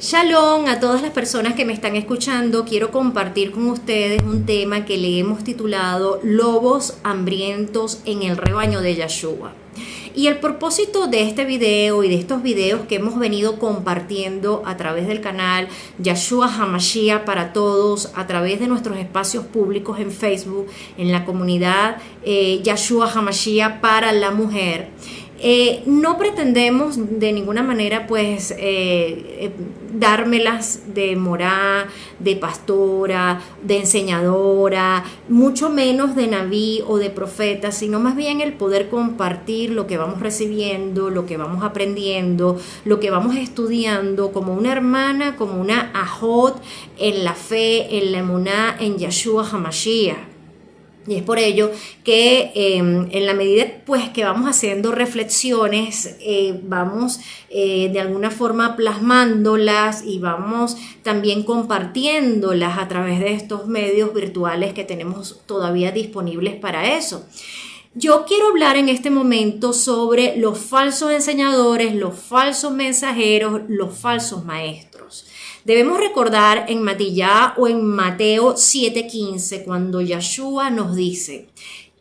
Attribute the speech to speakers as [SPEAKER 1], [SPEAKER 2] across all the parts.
[SPEAKER 1] Shalom a todas las personas que me están escuchando. Quiero compartir con ustedes un tema que le hemos titulado Lobos hambrientos en el rebaño de Yeshua. Y el propósito de este video y de estos videos que hemos venido compartiendo a través del canal Yeshua HaMashiach para todos, a través de nuestros espacios públicos en Facebook, en la comunidad Yeshua HaMashiach para la mujer. No pretendemos de ninguna manera dármelas de morá, de pastora, de enseñadora, mucho menos de nabí o de profeta, sino más bien el poder compartir lo que vamos recibiendo, lo que vamos aprendiendo, lo que vamos estudiando como una hermana, como una ajot en la fe, en la emuná, en Yeshua HaMashiach. Y es por ello que en la medida que vamos haciendo reflexiones, vamos de alguna forma plasmándolas y vamos también compartiéndolas a través de estos medios virtuales que tenemos todavía disponibles para eso. Yo quiero hablar en este momento sobre los falsos enseñadores, los falsos mensajeros, los falsos maestros. Debemos recordar en Matillá o en Mateo 7:15 cuando Yeshua nos dice: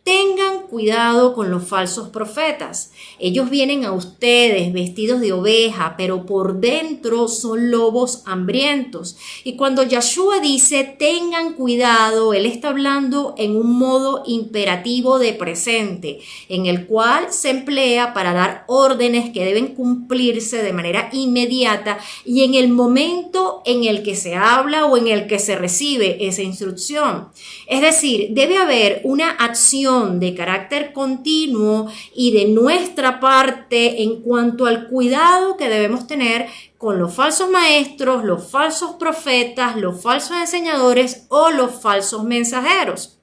[SPEAKER 1] tengan cuidado con los falsos profetas. Ellos vienen a ustedes vestidos de oveja, pero por dentro son lobos hambrientos. Y cuando Yeshua dice tengan cuidado, Él está hablando en un modo imperativo de presente, en el cual se emplea para dar órdenes que deben cumplirse de manera inmediata y en el momento en el que se habla o en el que se recibe esa instrucción. Es decir, debe haber una acción de carácter continuo y de nuestra parte en cuanto al cuidado que debemos tener con los falsos maestros, los falsos profetas, los falsos enseñadores o los falsos mensajeros.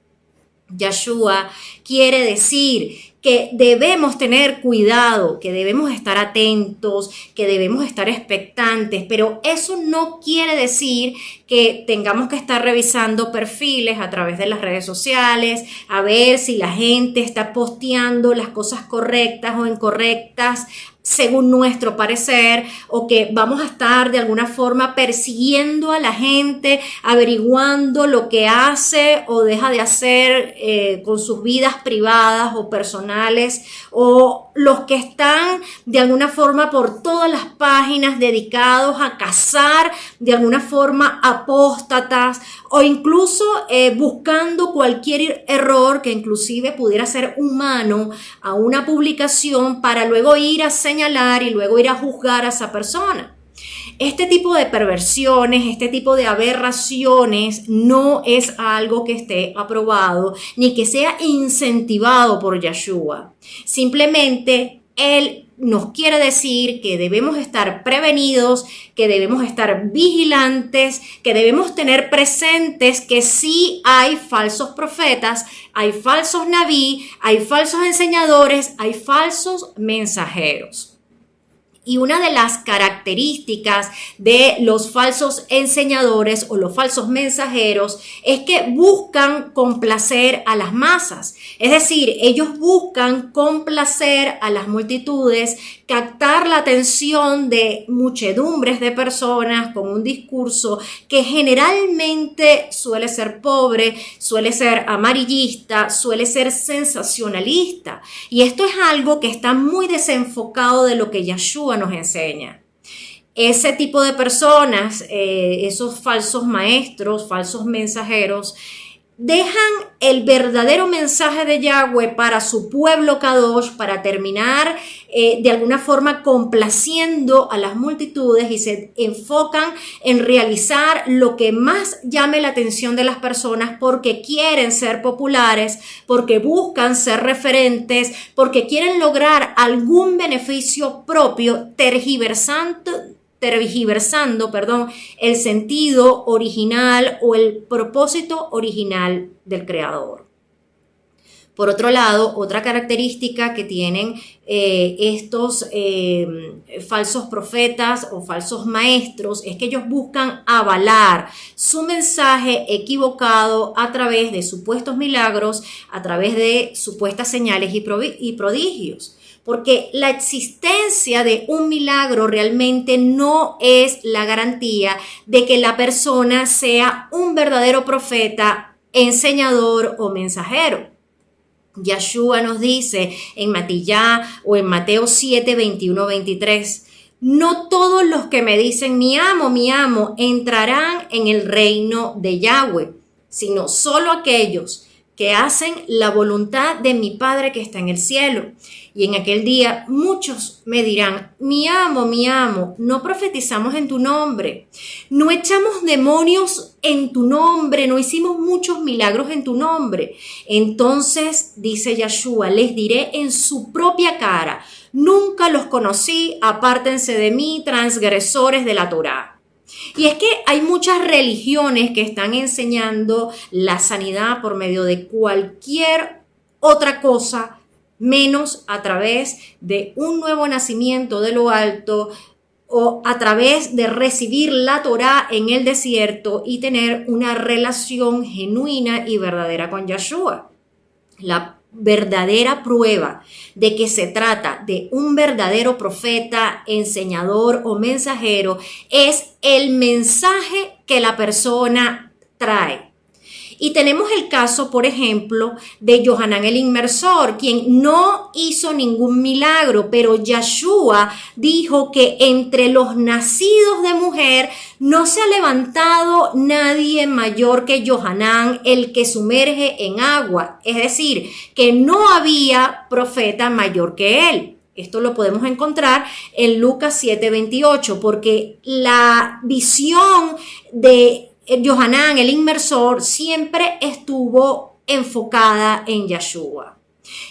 [SPEAKER 1] Yeshua quiere decir que debemos tener cuidado, que debemos estar atentos, que debemos estar expectantes, pero eso no quiere decir que tengamos que estar revisando perfiles a través de las redes sociales, a ver si la gente está posteando las cosas correctas o incorrectas según nuestro parecer, o que vamos a estar de alguna forma persiguiendo a la gente, averiguando lo que hace o deja de hacer con sus vidas privadas o personales, o los que están de alguna forma por todas las páginas dedicados a cazar de alguna forma apóstatas o incluso buscando cualquier error que inclusive pudiera ser humano a una publicación para luego ir a señalar y luego ir a juzgar a esa persona. Este tipo de perversiones, este tipo de aberraciones no es algo que esté aprobado ni que sea incentivado por Yeshua. Simplemente Él nos quiere decir que debemos estar prevenidos, que debemos estar vigilantes, que debemos tener presentes que sí hay falsos profetas, hay falsos nabí, hay falsos enseñadores, hay falsos mensajeros. Y una de las características de los falsos enseñadores o los falsos mensajeros es que buscan complacer a las masas. Es decir, ellos buscan complacer a las multitudes, captar la atención de muchedumbres de personas con un discurso que generalmente suele ser pobre, suele ser amarillista, suele ser sensacionalista. Y esto es algo que está muy desenfocado de lo que Yeshua nos enseña. Ese tipo de personas, esos falsos maestros, falsos mensajeros, dejan el verdadero mensaje de Yahweh para su pueblo Kadosh, para terminar de alguna forma complaciendo a las multitudes y se enfocan en realizar lo que más llame la atención de las personas porque quieren ser populares, porque buscan ser referentes, porque quieren lograr algún beneficio propio, tergiversando el sentido original o el propósito original del Creador. Por otro lado, otra característica que tienen estos falsos profetas o falsos maestros es que ellos buscan avalar su mensaje equivocado a través de supuestos milagros, a través de supuestas señales y prodigios. porque la existencia de un milagro realmente no es la garantía de que la persona sea un verdadero profeta, enseñador o mensajero. Yeshua nos dice en Mateo 7, 21, 23, no todos los que me dicen mi amo, entrarán en el reino de Yahweh, sino solo aquellos que hacen la voluntad de mi Padre que está en el cielo. Y en aquel día muchos me dirán, mi amo, no profetizamos en tu nombre, no echamos demonios en tu nombre, no hicimos muchos milagros en tu nombre. Entonces, dice Yeshua, les diré en su propia cara, nunca los conocí, apártense de mí, transgresores de la Torá. Y es que hay muchas religiones que están enseñando la sanidad por medio de cualquier otra cosa, menos a través de un nuevo nacimiento de lo alto o a través de recibir la Torá en el desierto y tener una relación genuina y verdadera con Yeshua. La verdadera prueba de que se trata de un verdadero profeta, enseñador o mensajero es el mensaje que la persona trae. Y tenemos el caso, por ejemplo, de Yohanan el Inmersor, quien no hizo ningún milagro, pero Yeshua dijo que entre los nacidos de mujer no se ha levantado nadie mayor que Yohanan, el que sumerge en agua. Es decir, que no había profeta mayor que él. Esto lo podemos encontrar en Lucas 7:28, porque la visión de Yohanan, el Inmersor, siempre estuvo enfocada en Yeshua.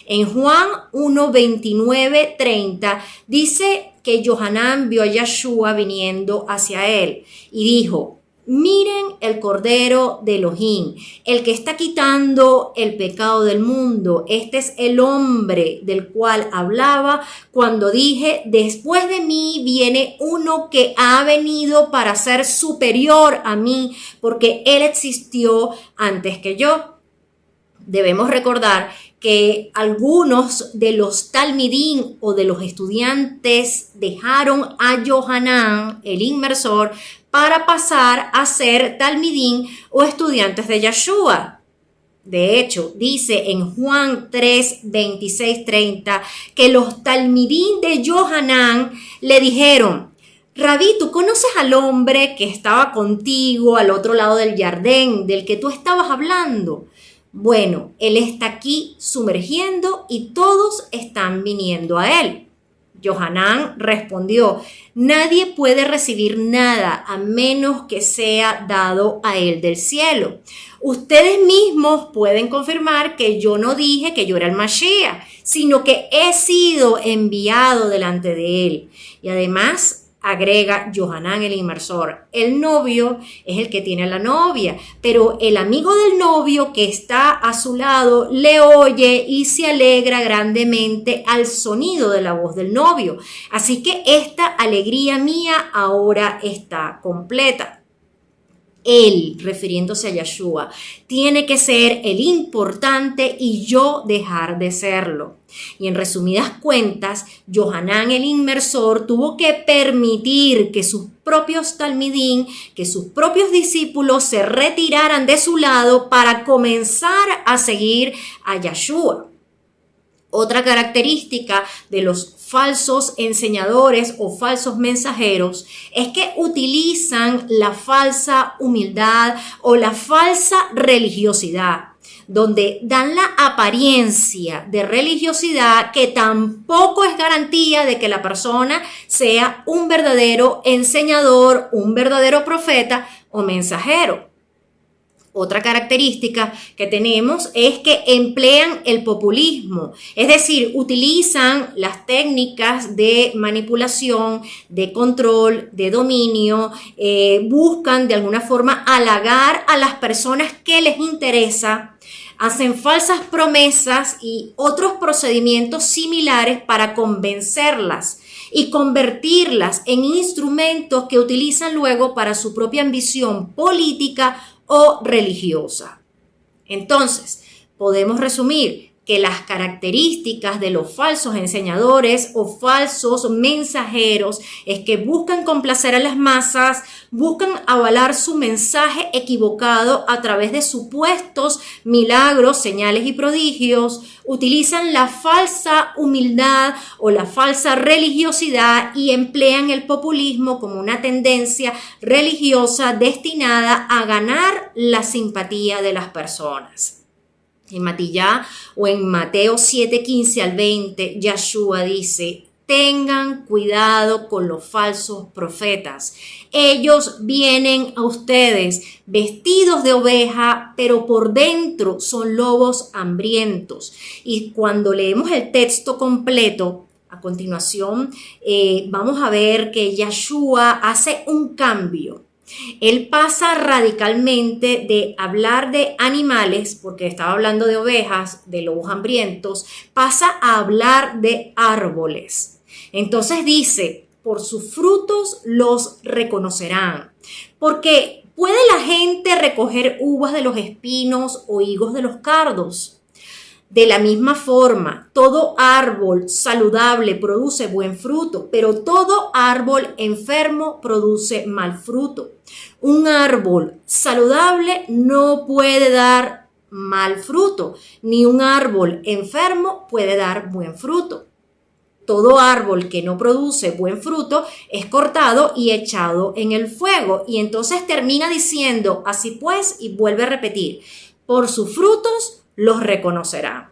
[SPEAKER 1] En Juan 1, 29, 30 dice que Yohanan vio a Yeshua viniendo hacia él y dijo, miren el Cordero de Elohim, el que está quitando el pecado del mundo. Este es el hombre del cual hablaba cuando dije, después de mí viene uno que ha venido para ser superior a mí, porque él existió antes que yo. Debemos recordar que algunos de los talmidín o de los estudiantes dejaron a Yohanan, el Inmersor, para pasar a ser talmidín o estudiantes de Yeshua. De hecho, dice en Juan 3, 26, 30 que los talmidín de Yohanan le dijeron, Rabí, ¿tú conoces al hombre que estaba contigo al otro lado del Jardín, del que tú estabas hablando? Bueno, él está aquí sumergiendo y todos están viniendo a él. Yohanan respondió, nadie puede recibir nada a menos que sea dado a él del cielo. Ustedes mismos pueden confirmar que yo no dije que yo era el Mashiach, sino que he sido enviado delante de él. Y además, agrega Yohanan el Inmersor, el novio es el que tiene a la novia, pero el amigo del novio que está a su lado le oye y se alegra grandemente al sonido de la voz del novio. Así que esta alegría mía ahora está completa. Él, refiriéndose a Yeshua, tiene que ser el importante y yo dejar de serlo. Y en resumidas cuentas, Yohanan el Inmersor tuvo que permitir que sus propios talmidín, que sus propios discípulos se retiraran de su lado para comenzar a seguir a Yeshua. Otra característica de los falsos enseñadores o falsos mensajeros es que utilizan la falsa humildad o la falsa religiosidad, donde dan la apariencia de religiosidad que tampoco es garantía de que la persona sea un verdadero enseñador, un verdadero profeta o mensajero. Otra característica que tenemos es que emplean el populismo, es decir, utilizan las técnicas de manipulación, de control, de dominio, buscan de alguna forma halagar a las personas que les interesa, hacen falsas promesas y otros procedimientos similares para convencerlas y convertirlas en instrumentos que utilizan luego para su propia ambición política o religiosa. Entonces, podemos resumir que las características de los falsos enseñadores o falsos mensajeros es que buscan complacer a las masas, buscan avalar su mensaje equivocado a través de supuestos milagros, señales y prodigios, utilizan la falsa humildad o la falsa religiosidad y emplean el populismo como una tendencia religiosa destinada a ganar la simpatía de las personas. En Matillá o en Mateo 7:15 al 20, Yeshua dice: tengan cuidado con los falsos profetas. Ellos vienen a ustedes vestidos de oveja, pero por dentro son lobos hambrientos. Y cuando leemos el texto completo, a continuación, vamos a ver que Yeshua hace un cambio. Él pasa radicalmente de hablar de animales, porque estaba hablando de ovejas, de lobos hambrientos, pasa a hablar de árboles. Entonces dice: por sus frutos los reconocerán. Porque ¿puede la gente recoger uvas de los espinos o higos de los cardos? De la misma forma, todo árbol saludable produce buen fruto, pero todo árbol enfermo produce mal fruto. Un árbol saludable no puede dar mal fruto, ni un árbol enfermo puede dar buen fruto. Todo árbol que no produce buen fruto es cortado y echado en el fuego. Y entonces termina diciendo: así pues, y vuelve a repetir: por sus frutos los reconocerán.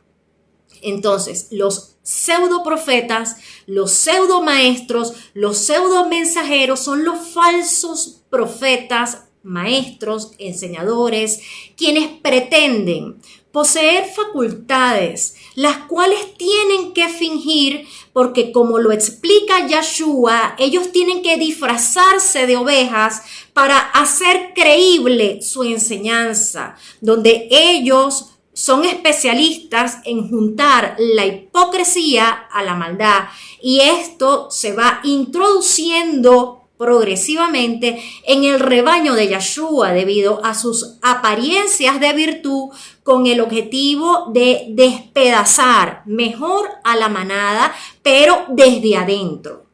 [SPEAKER 1] Entonces, los pseudo profetas, los pseudo maestros, los pseudo mensajeros son los falsos profetas, maestros, enseñadores, quienes pretenden poseer facultades, las cuales tienen que fingir, porque como lo explica Yeshua, ellos tienen que disfrazarse de ovejas para hacer creíble su enseñanza, donde ellos son especialistas en juntar la hipocresía a la maldad, y esto se va introduciendo progresivamente en el rebaño de Yeshua debido a sus apariencias de virtud, con el objetivo de despedazar mejor a la manada, pero desde adentro.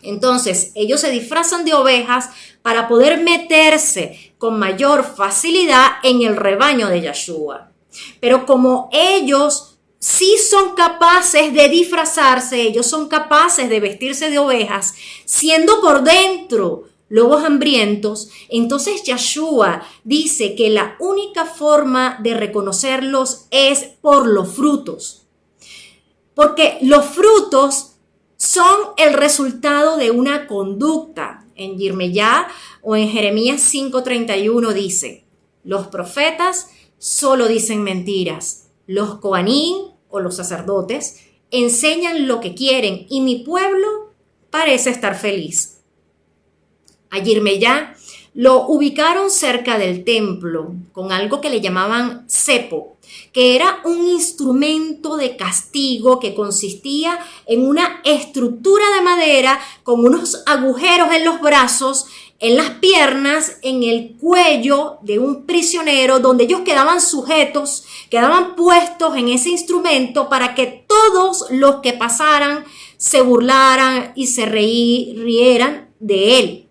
[SPEAKER 1] Entonces, ellos se disfrazan de ovejas para poder meterse con mayor facilidad en el rebaño de Yeshua. Pero como ellos sí son capaces de disfrazarse, ellos son capaces de vestirse de ovejas, siendo por dentro lobos hambrientos, entonces Yeshua dice que la única forma de reconocerlos es por los frutos. Porque los frutos son el resultado de una conducta. En Yirmeyá o en Jeremías 5:31 dice: los profetas solo dicen mentiras. Los coanín o los sacerdotes enseñan lo que quieren y mi pueblo parece estar feliz. A Yirmeyá lo ubicaron cerca del templo con algo que le llamaban cepo, que era un instrumento de castigo que consistía en una estructura de madera con unos agujeros en los brazos, en las piernas, en el cuello de un prisionero, donde ellos quedaban sujetos, quedaban puestos en ese instrumento para que todos los que pasaran se burlaran y se rieran de él.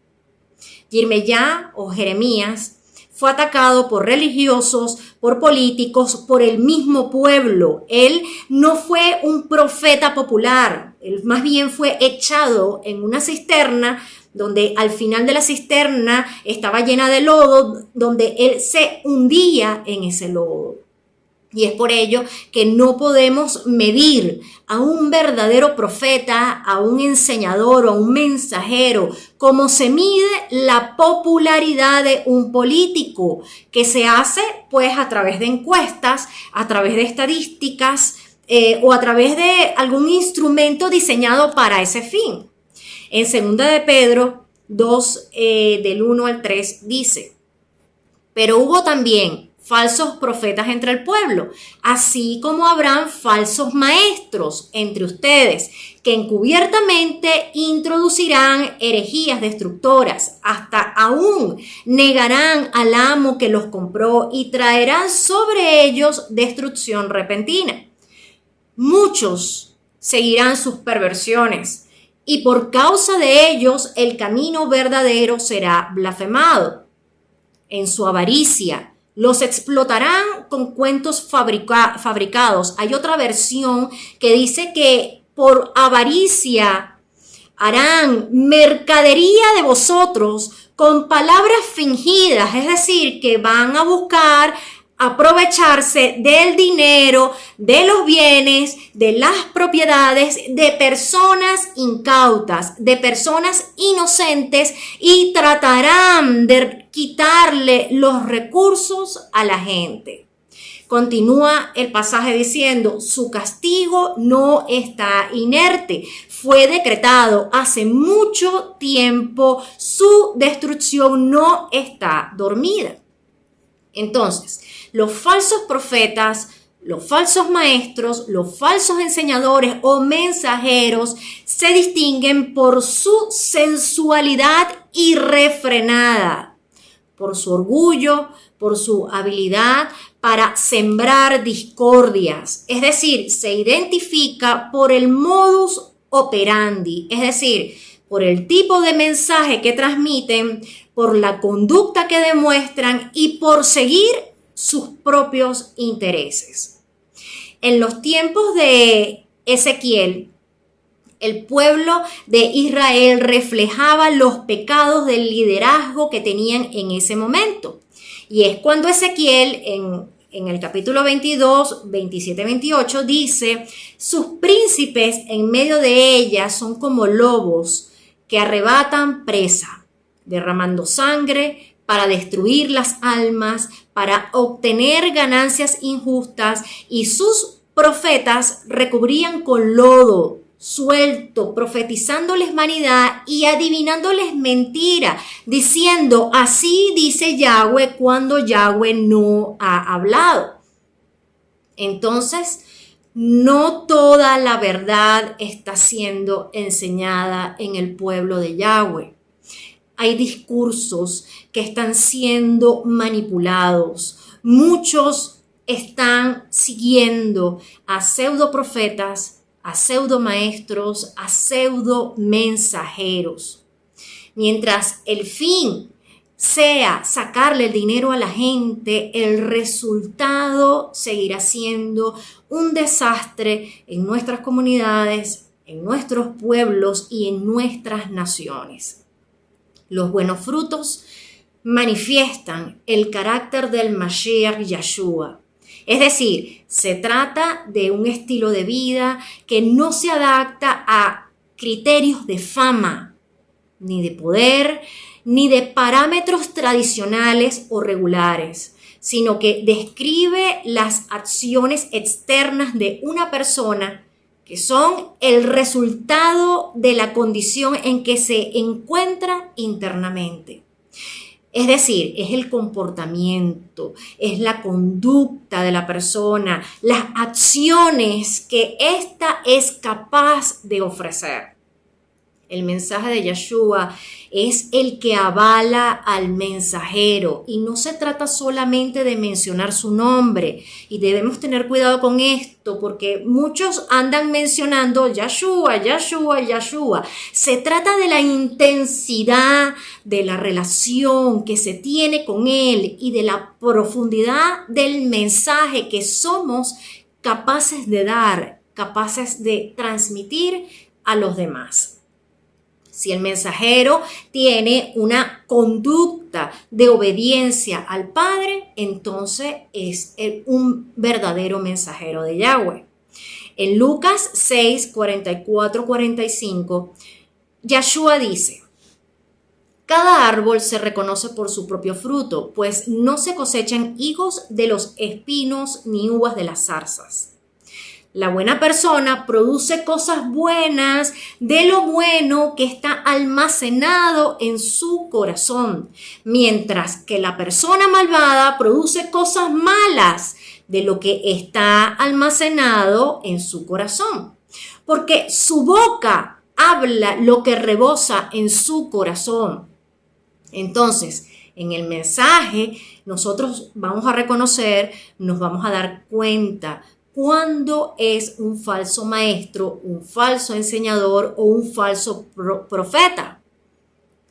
[SPEAKER 1] Yirmeyá o Jeremías fue atacado por religiosos, por políticos, por el mismo pueblo. Él no fue un profeta popular, él más bien fue echado en una cisterna, donde al final de la cisterna estaba llena de lodo, donde él se hundía en ese lodo. Y es por ello que no podemos medir a un verdadero profeta, a un enseñador o a un mensajero, como se mide la popularidad de un político, que se hace pues a través de encuestas, a través de estadísticas o a través de algún instrumento diseñado para ese fin. En 2 de Pedro 2, del 1 al 3 dice: pero hubo también falsos profetas entre el pueblo, así como habrán falsos maestros entre ustedes, que encubiertamente introducirán herejías destructoras, hasta aún negarán al amo que los compró y traerán sobre ellos destrucción repentina. Muchos seguirán sus perversiones y por causa de ellos el camino verdadero será blasfemado. En su avaricia los explotarán con cuentos fabricados. Hay otra versión que dice que por avaricia harán mercadería de vosotros con palabras fingidas, es decir, que van a buscar aprovecharse del dinero, de los bienes, de las propiedades de personas incautas, de personas inocentes y tratarán de quitarle los recursos a la gente. Continúa el pasaje diciendo, su castigo no está inerte, fue decretado hace mucho tiempo, su destrucción no está dormida. Entonces, los falsos profetas, los falsos maestros, los falsos enseñadores o mensajeros se distinguen por su sensualidad irrefrenada, por su orgullo, por su habilidad para sembrar discordias. Es decir, se identifica por el modus operandi, es decir, por el tipo de mensaje que transmiten, por la conducta que demuestran y por seguir sus propios intereses. En los tiempos de Ezequiel, el pueblo de Israel reflejaba los pecados del liderazgo que tenían en ese momento. Y es cuando Ezequiel en el capítulo 22, 27-28 dice, sus príncipes en medio de ella son como lobos que arrebatan presa, derramando sangre para destruir las almas, para obtener ganancias injustas, y sus profetas recubrían con lodo suelto, profetizándoles vanidad y adivinándoles mentira, diciendo, así dice Yahweh, cuando Yahweh no ha hablado. Entonces, no toda la verdad está siendo enseñada en el pueblo de Yahweh. Hay discursos que están siendo manipulados. Muchos están siguiendo a pseudo profetas, a pseudo maestros, a pseudo mensajeros. Mientras el fin sea sacarle el dinero a la gente, el resultado seguirá siendo un desastre en nuestras comunidades, en nuestros pueblos y en nuestras naciones. Los buenos frutos manifiestan el carácter del Mashiach Yeshua. Es decir, se trata de un estilo de vida que no se adapta a criterios de fama, ni de poder, ni de parámetros tradicionales o regulares, sino que describe las acciones externas de una persona que son el resultado de la condición en que se encuentra internamente. Es decir, es el comportamiento, es la conducta de la persona, las acciones que ésta es capaz de ofrecer. El mensaje de Yeshua es el que avala al mensajero y no se trata solamente de mencionar su nombre, y debemos tener cuidado con esto porque muchos andan mencionando Yeshua, Yeshua, Yeshua. Se trata de la intensidad de la relación que se tiene con él y de la profundidad del mensaje que somos capaces de dar, capaces de transmitir a los demás. Si el mensajero tiene una conducta de obediencia al Padre, entonces es un verdadero mensajero de Yahweh. En Lucas 6, 44, 45, Yeshua dice, cada árbol se reconoce por su propio fruto, pues no se cosechan higos de los espinos ni uvas de las zarzas. La buena persona produce cosas buenas de lo bueno que está almacenado en su corazón, mientras que la persona malvada produce cosas malas de lo que está almacenado en su corazón. Porque su boca habla lo que rebosa en su corazón. Entonces, en el mensaje nosotros vamos a reconocer, nos vamos a dar cuenta cuándo es un falso maestro, un falso enseñador o un falso profeta.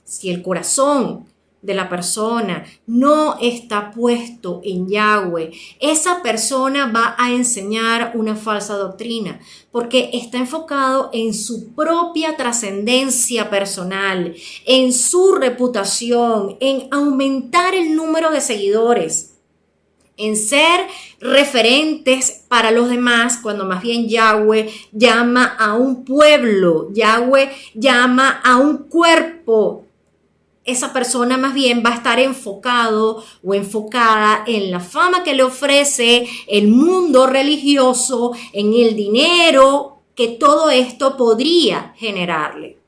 [SPEAKER 1] Si el corazón de la persona no está puesto en Yahweh, esa persona va a enseñar una falsa doctrina porque está enfocado en su propia trascendencia personal, en su reputación, en aumentar el número de seguidores, en ser referentes para los demás, cuando más bien Yahweh llama a un pueblo, Yahweh llama a un cuerpo. Esa persona más bien va a estar enfocado o enfocada en la fama que le ofrece el mundo religioso, en el dinero que todo esto podría generarle.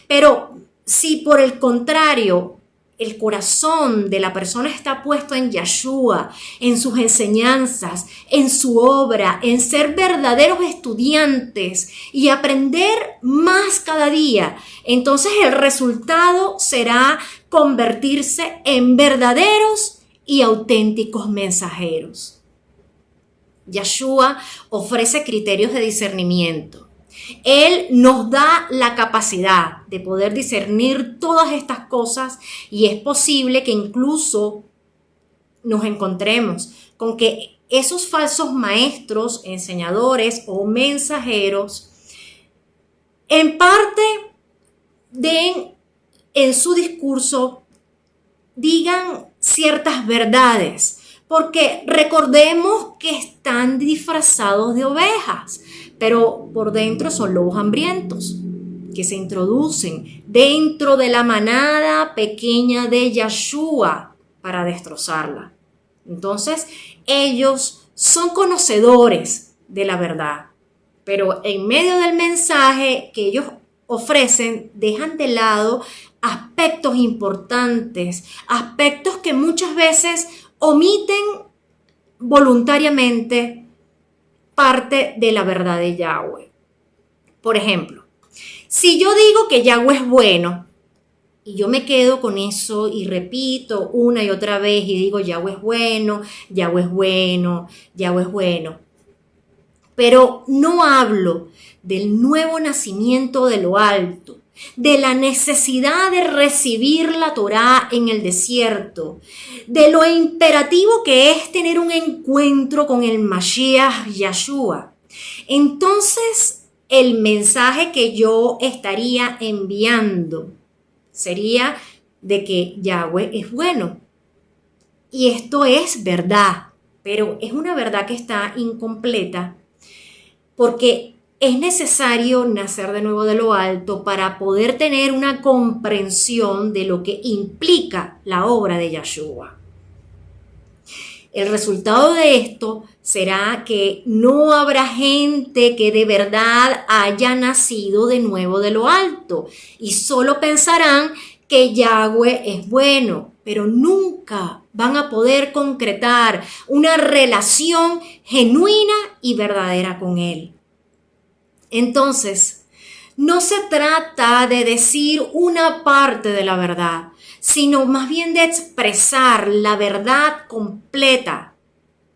[SPEAKER 1] Pero si por el contrario el corazón de la persona está puesto en Yeshua, en sus enseñanzas, en su obra, en ser verdaderos estudiantes y aprender más cada día, entonces el resultado será convertirse en verdaderos y auténticos mensajeros. Yeshua ofrece criterios de discernimiento. Él nos da la capacidad de poder discernir todas estas cosas y es posible que incluso nos encontremos con que esos falsos maestros, enseñadores o mensajeros en parte en su discurso digan ciertas verdades, porque recordemos que están disfrazados de ovejas, pero por dentro son lobos hambrientos que se introducen dentro de la manada pequeña de Yeshua para destrozarla. Entonces, ellos son conocedores de la verdad, pero en medio del mensaje que ellos ofrecen, dejan de lado aspectos importantes, aspectos que muchas veces omiten voluntariamente parte de la verdad de Yahweh. Por ejemplo, si yo digo que Yahweh es bueno y yo me quedo con eso y repito una y otra vez y digo Yahweh es bueno, Yahweh es bueno, Yahweh es bueno, pero no hablo del nuevo nacimiento de lo alto, de la necesidad de recibir la Torá en el desierto, de lo imperativo que es tener un encuentro con el Mashiach Yeshua. Entonces, el mensaje que yo estaría enviando sería de que Yahweh es bueno. Y esto es verdad, pero es una verdad que está incompleta porque es necesario nacer de nuevo de lo alto para poder tener una comprensión de lo que implica la obra de Yeshua. El resultado de esto será que no habrá gente que de verdad haya nacido de nuevo de lo alto y solo pensarán que Yahweh es bueno, pero nunca van a poder concretar una relación genuina y verdadera con Él. Entonces, no se trata de decir una parte de la verdad, sino más bien de expresar la verdad completa.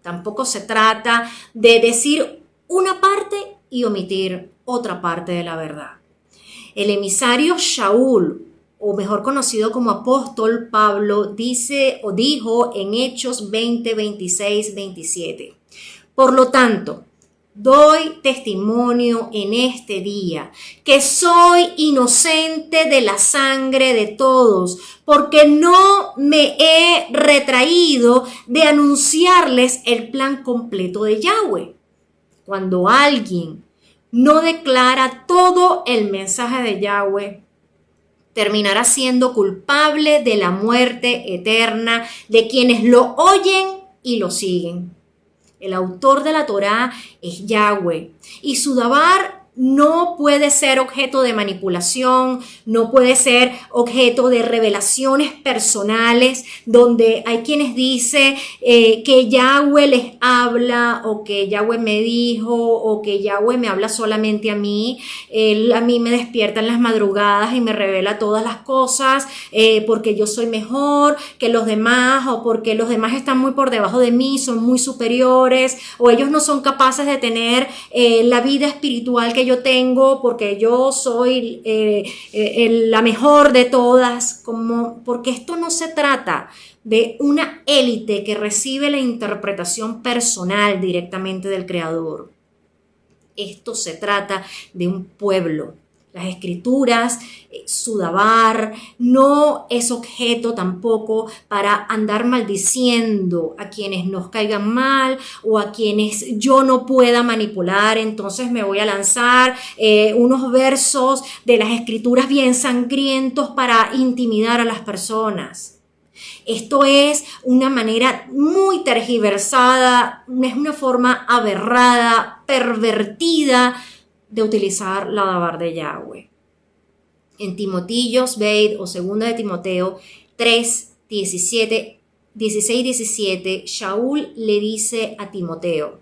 [SPEAKER 1] Tampoco se trata de decir una parte y omitir otra parte de la verdad. El emisario Shaul, o mejor conocido como apóstol Pablo, dijo en Hechos 20, 26, 27. Por lo tanto, doy testimonio en este día que soy inocente de la sangre de todos, porque no me he retraído de anunciarles el plan completo de Yahweh. Cuando alguien no declara todo el mensaje de Yahweh, terminará siendo culpable de la muerte eterna de quienes lo oyen y lo siguen. El autor de la Torá es Yahweh y su dabar no puede ser objeto de manipulación, no puede ser objeto de revelaciones personales, donde hay quienes dicen que Yahweh les habla, o que Yahweh me dijo, o que Yahweh me habla solamente a mí. Él a mí me despierta en las madrugadas y me revela todas las cosas, porque yo soy mejor que los demás, o porque los demás están muy por debajo de mí, son muy superiores, o ellos no son capaces de tener la vida espiritual que yo tengo, porque yo soy la mejor de todas. Porque esto no se trata de una élite que recibe la interpretación personal directamente del Creador. Esto se trata de un pueblo. Las escrituras, su dabar, no es objeto tampoco para andar maldiciendo a quienes nos caigan mal o a quienes yo no pueda manipular. Entonces me voy a lanzar unos versos de las escrituras bien sangrientos para intimidar a las personas. Esto es una manera muy tergiversada, es una forma aberrada, pervertida de utilizar la dabar de Yahweh. En Timotillos Beit o Segunda de Timoteo 3, 16, 17, Shaul le dice a Timoteo: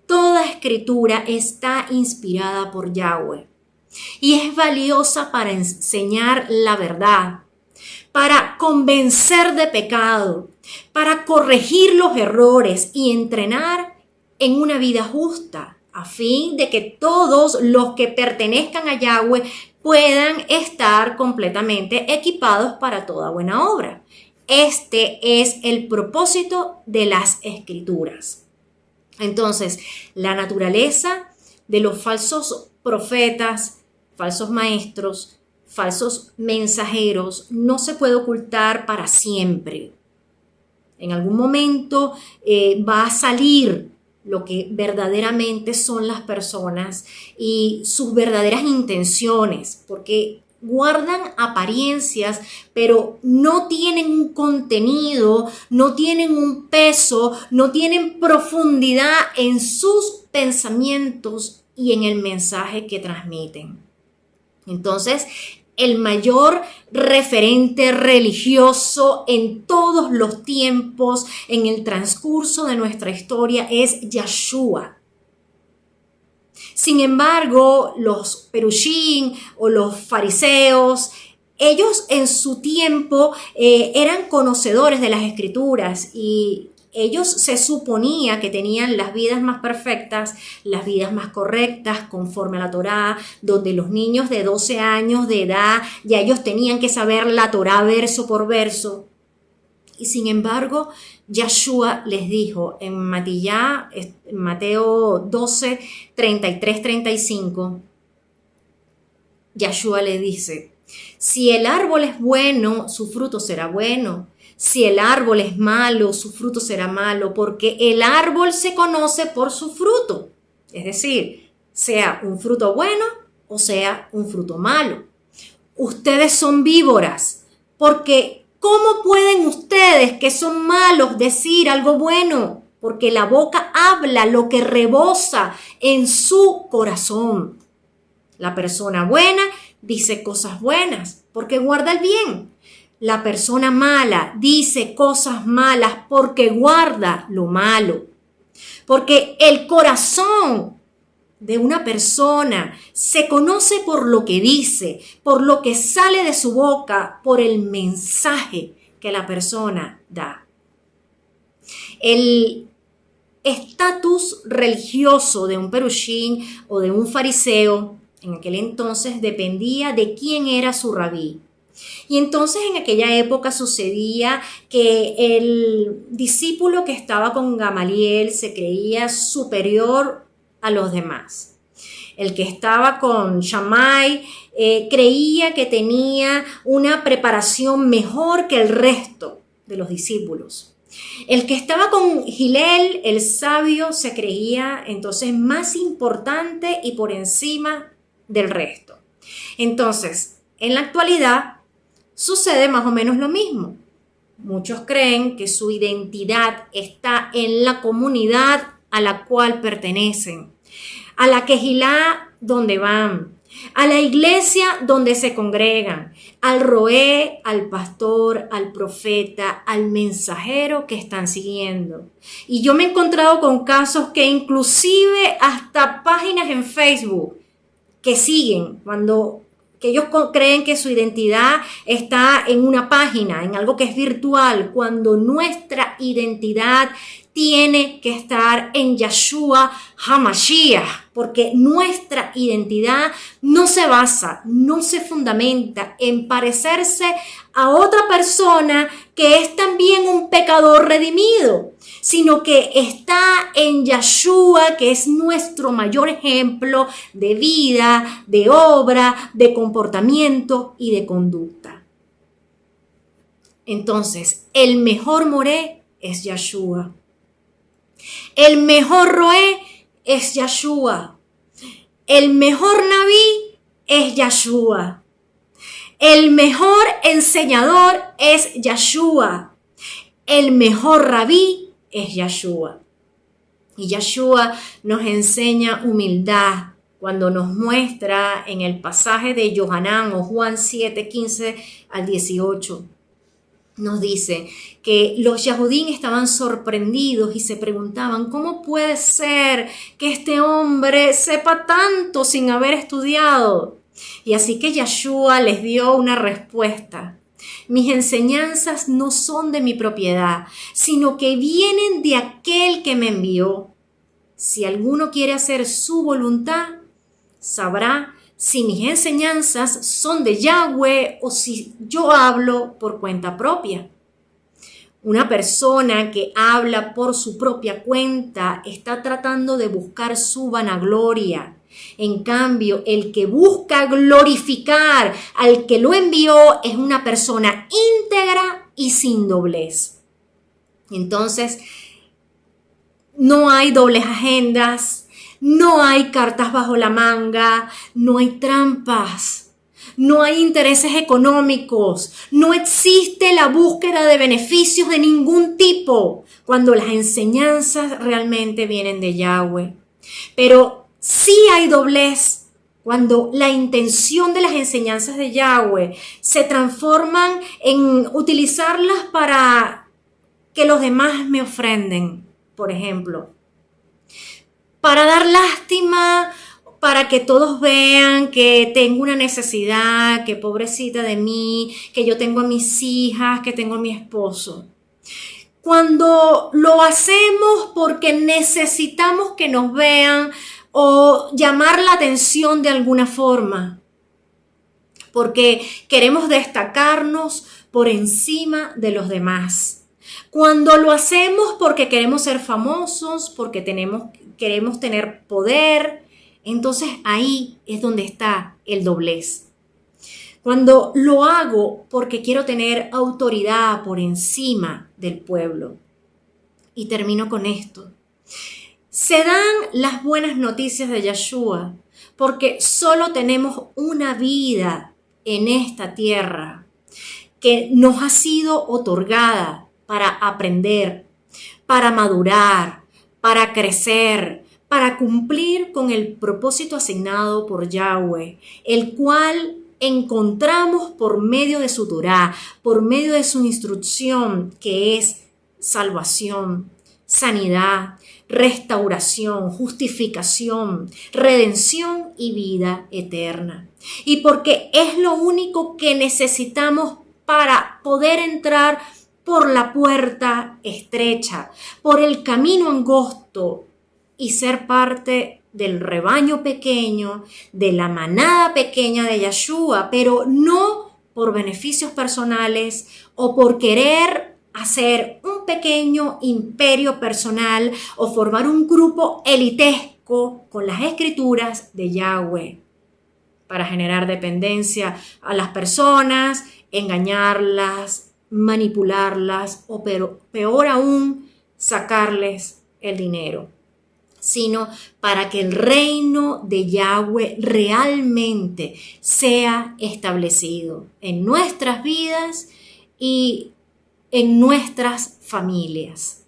[SPEAKER 1] toda escritura está inspirada por Yahweh y es valiosa para enseñar la verdad, para convencer de pecado, para corregir los errores y entrenar en una vida justa, a fin de que todos los que pertenezcan a Yahweh puedan estar completamente equipados para toda buena obra. Este es el propósito de las escrituras. Entonces, la naturaleza de los falsos profetas, falsos maestros, falsos mensajeros no se puede ocultar para siempre. En algún momento va a salir lo que verdaderamente son las personas y sus verdaderas intenciones, porque guardan apariencias, pero no tienen un contenido, no tienen un peso, no tienen profundidad en sus pensamientos y en el mensaje que transmiten. Entonces, el mayor referente religioso en todos los tiempos, en el transcurso de nuestra historia, es Yahshua. Sin embargo, los perushim o los fariseos, ellos en su tiempo eran conocedores de las escrituras y ellos se suponía que tenían las vidas más perfectas, las vidas más correctas conforme a la Torá, donde los niños de 12 años de edad ya ellos tenían que saber la Torá verso por verso. Y sin embargo, Yahshua les dijo en Mateo 12, 33, 35, Yahshua le dice: si el árbol es bueno, su fruto será bueno. Si el árbol es malo, su fruto será malo, porque el árbol se conoce por su fruto. Es decir, sea un fruto bueno o sea un fruto malo. Ustedes son víboras, porque ¿cómo pueden ustedes que son malos decir algo bueno? Porque la boca habla lo que rebosa en su corazón. La persona buena dice cosas buenas porque guarda el bien. La persona mala dice cosas malas porque guarda lo malo. Porque el corazón de una persona se conoce por lo que dice, por lo que sale de su boca, por el mensaje que la persona da. El estatus religioso de un perushim o de un fariseo en aquel entonces dependía de quién era su rabí. Y entonces en aquella época sucedía que el discípulo que estaba con Gamaliel se creía superior a los demás. El que estaba con Shammai creía que tenía una preparación mejor que el resto de los discípulos. El que estaba con Hillel, el sabio, se creía entonces más importante y por encima del resto. Entonces, en la actualidad, sucede más o menos lo mismo. Muchos creen que su identidad está en la comunidad a la cual pertenecen, a la que Gilá donde van, a la iglesia donde se congregan, al roé, al pastor, al profeta, al mensajero que están siguiendo. Y yo me he encontrado con casos que inclusive hasta páginas en Facebook que siguen que ellos creen que su identidad está en una página, en algo que es virtual, cuando nuestra identidad tiene que estar en Yeshua HaMashiach, porque nuestra identidad no se basa, no se fundamenta en parecerse a otra persona que es también un pecador redimido, sino que está en Yeshua, que es nuestro mayor ejemplo de vida, de obra, de comportamiento y de conducta. Entonces, el mejor Moré es Yeshua. El mejor Roé es Yeshua. El mejor Naví es Yeshua. El mejor enseñador es Yeshua. El mejor Rabí es Yeshua. Y Yeshua nos enseña humildad cuando nos muestra en el pasaje de Yohanan o Juan 7, 15 al 18. Nos dice que los Yahudín estaban sorprendidos y se preguntaban, ¿cómo puede ser que este hombre sepa tanto sin haber estudiado? Y así que Yeshua les dio una respuesta. Mis enseñanzas no son de mi propiedad, sino que vienen de aquel que me envió. Si alguno quiere hacer su voluntad, sabrá si mis enseñanzas son de Yahweh o si yo hablo por cuenta propia. Una persona que habla por su propia cuenta está tratando de buscar su vanagloria. En cambio, el que busca glorificar al que lo envió es una persona íntegra y sin doblez. Entonces, no hay dobles agendas. No hay cartas bajo la manga, no hay trampas, no hay intereses económicos, no existe la búsqueda de beneficios de ningún tipo cuando las enseñanzas realmente vienen de Yahweh. Pero sí hay doblez cuando la intención de las enseñanzas de Yahweh se transforman en utilizarlas para que los demás me ofrenden, por ejemplo. Para dar lástima, para que todos vean que tengo una necesidad, que pobrecita de mí, que yo tengo a mis hijas, que tengo a mi esposo. Cuando lo hacemos porque necesitamos que nos vean o llamar la atención de alguna forma, porque queremos destacarnos por encima de los demás. Cuando lo hacemos porque queremos ser famosos, porque queremos tener poder, entonces ahí es donde está el doblez. Cuando lo hago porque quiero tener autoridad por encima del pueblo. Y termino con esto. Se dan las buenas noticias de Yeshua porque solo tenemos una vida en esta tierra que nos ha sido otorgada para aprender, para madurar, para crecer, para cumplir con el propósito asignado por Yahweh, el cual encontramos por medio de su Torá, por medio de su instrucción, que es salvación, sanidad, restauración, justificación, redención y vida eterna. Y porque es lo único que necesitamos para poder entrar por la puerta estrecha, por el camino angosto y ser parte del rebaño pequeño, de la manada pequeña de Yeshua, pero no por beneficios personales o por querer hacer un pequeño imperio personal o formar un grupo elitesco con las escrituras de Yahweh para generar dependencia a las personas, engañarlas, manipularlas o peor aún, sacarles el dinero, sino para que el reino de Yahweh realmente sea establecido en nuestras vidas y en nuestras familias.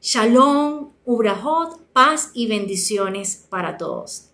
[SPEAKER 1] Shalom, Ubrahot, paz y bendiciones para todos.